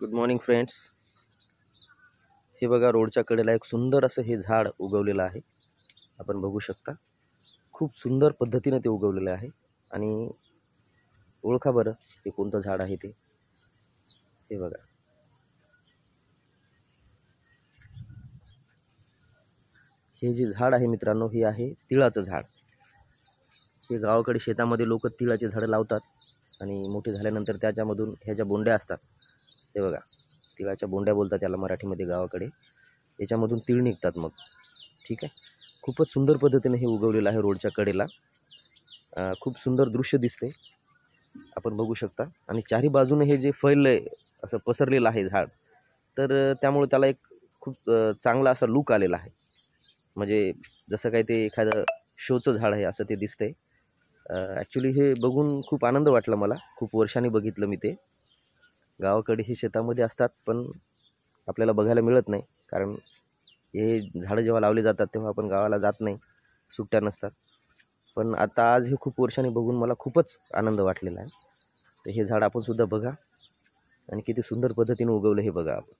Good morning friends. हे बघा, रोडच्या कडेला एक सुंदर असं हे झाड उगवलेलं आहे. आपण बघू शकता, खूप सुंदर पद्धतीने ते उगवलेलं आहे. आणि ओळखा बरं हे कोणतं झाड आहे ते. हे बघा, हे जे झाड आहे मित्रांनो, हे आहे तिळाचं झाड. हे गावाकडे शेतामध्ये लोक तिळाचे झाडं लावतात आणि मोठे झाल्यानंतर त्याच्यामधून ह्या ज्या बोंड्या असतात, हे बघा, तिळाच्या बोंड्या बोलतात त्याला मराठीमध्ये गावाकडे. याच्यामधून तीळ निघतात मग. ठीक आहे, खूपच सुंदर पद्धतीने हे उगवलेलं आहे रोडच्या कडेला. खूप सुंदर दृश्य दिसते, आपण बघू शकता. आणि चारी बाजूने हे जे फैललंय, असं पसरलेलं आहे झाड, तर त्यामुळे त्याला एक खूप चांगला असा लूक आलेला आहे. म्हणजे जसं काही ते एखादं शोचं झाड आहे असं ते दिसतंय. ॲक्च्युली हे बघून खूप आनंद वाटला मला. खूप वर्षांनी बघितलं मी ते. गावाकडे हे शेतामध्ये असतात, पण आपल्याला बघायला मिळत नाही, कारण हे झाडं जेव्हा लावले जातात तेव्हा आपण गावाला जात नाही, सुट्ट्या नसतात. पण आता आज हे खूप वर्षांनी बघून मला खूपच आनंद वाटलेला आहे. तर हे झाड आपण सुद्धा बघा आणि किती सुंदर पद्धतीने उगवलं हे बघा आपण.